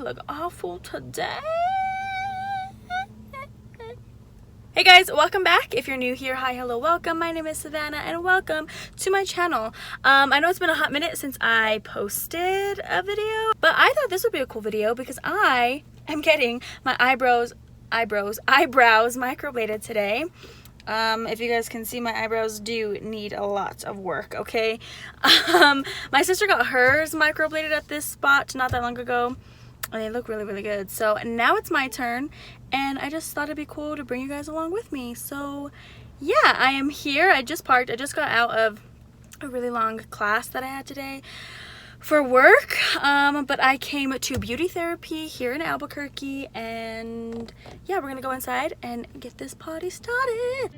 look awful today. Hey guys, welcome back. If you're new here, hi, hello, welcome. My name is Savannah and welcome to my channel. I know it's been a hot minute since I posted a video, but I thought this would be a cool video because I am getting my eyebrows microbladed today. If you guys can see, my eyebrows do need a lot of work, okay? My sister got hers microbladed at this spot not that long ago, and they look really, really good. So now it's my turn, and I just thought it'd be cool to bring you guys along with me. So yeah, I am here. I just parked. I just got out of a really long class that I had today for work, but I came to beauty therapy here in Albuquerque, and yeah, we're gonna go inside and get this party started.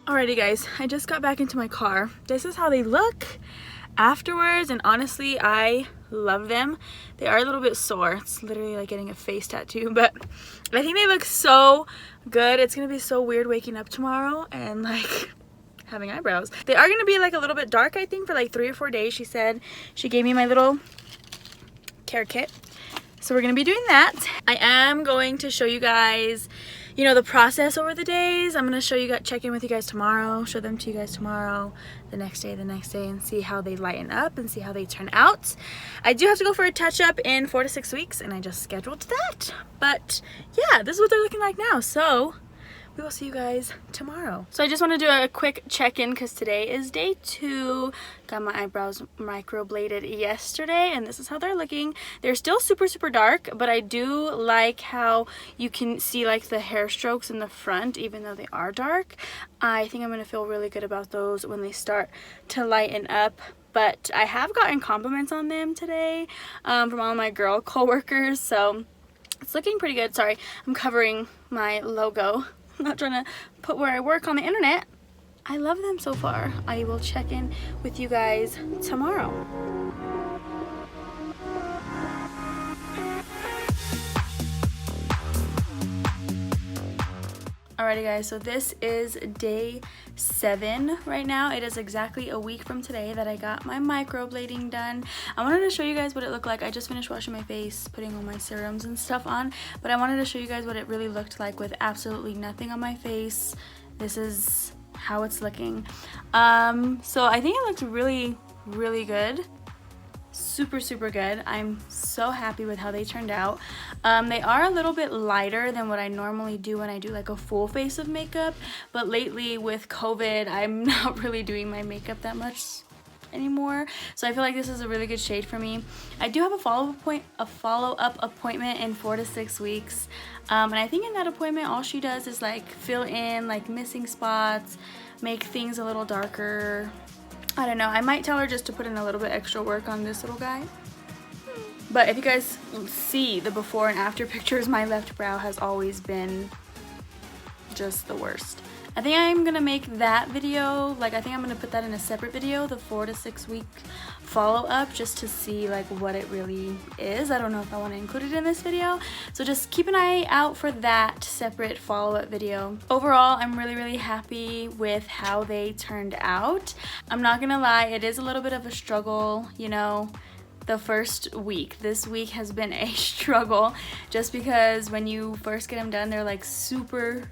Alrighty guys, I just got back into my car. This is how they look afterwards, and honestly, I love them. They are a little bit sore. It's literally like getting a face tattoo, but I think they look so good. It's gonna be so weird waking up tomorrow and like having eyebrows. They are gonna be like a little bit dark, I think, for like 3 or 4 days. She said she gave me my little care kit, so we're gonna be doing that. I am going to show you guys, you know, the process over the days. I'm gonna show you guys, check in with you guys tomorrow, show them to you guys tomorrow, the next day, and see how they lighten up and see how they turn out. I do have to go for a touch-up in 4 to 6 weeks, and I just scheduled that. But yeah, this is what they're looking like now. So we will see you guys tomorrow. So I just want to do a quick check-in because today is day 2. Got my eyebrows microbladed yesterday, and this is how they're looking. They're still super, super dark, but I do like how you can see like the hair strokes in the front, even though they are dark. I think I'm going to feel really good about those when they start to lighten up. But I have gotten compliments on them today from all my girl co-workers, so it's looking pretty good. Sorry, I'm covering my logo. I'm not trying to put where I work on the internet. I love them so far. I will check in with you guys tomorrow. Alrighty guys, so this is day 7 right now. It is exactly a week from today that I got my microblading done. I wanted to show you guys what it looked like. I just finished washing my face, putting all my serums and stuff on, but I wanted to show you guys what it really looked like with absolutely nothing on my face. This is how it's looking. So I think it looked really good. Super good. I'm so happy with how they turned out. They are a little bit lighter than what I normally do when I do like a full face of makeup, but lately with COVID I'm not really doing my makeup that much anymore, so I feel like this is a really good shade for me. I do have a follow-up appointment in 4 to 6 weeks, and I think in that appointment all she does is like fill in like missing spots, make things a little darker. I don't know, I might tell her just to put in a little bit extra work on this little guy. But if you guys see the before and after pictures, my left brow has always been just the worst. I think I'm gonna make that video, like I think I'm gonna put that in a separate video, the 4 to 6 week follow-up, just to see like what it really is. I don't know if I want to include it in this video, so just keep an eye out for that separate follow-up video. Overall, I'm really happy with how they turned out. I'm not gonna lie, it is a little bit of a struggle, you know, the first week. This week has been a struggle just because when you first get them done, they're like super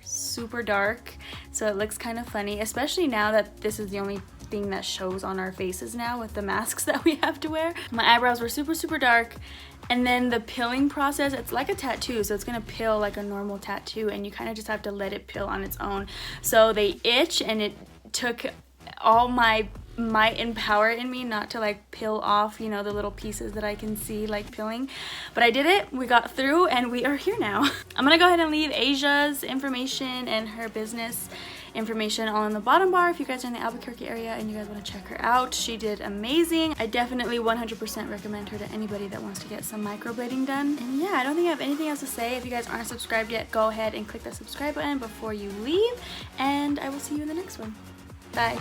dark, so it looks kind of funny, especially now that this is the only thing that shows on our faces now with the masks that we have to wear. My eyebrows were super dark, and then the pilling process, it's like a tattoo, so it's gonna pill like a normal tattoo, and you kind of just have to let it pill on its own. So they itch, and it took all my might and power in me not to like peel off, you know, the little pieces that I can see like peeling, but I did it. We got through and we are here now. I'm gonna go ahead and leave Aysia's information and her business information all in the bottom bar if you guys are in the Albuquerque area and you guys want to check her out. She did amazing. I definitely 100% recommend her to anybody that wants to get some microblading done. And yeah, I don't think I have anything else to say. If you guys aren't subscribed yet, go ahead and click that subscribe button before you leave, and I will see you in the next one. Bye.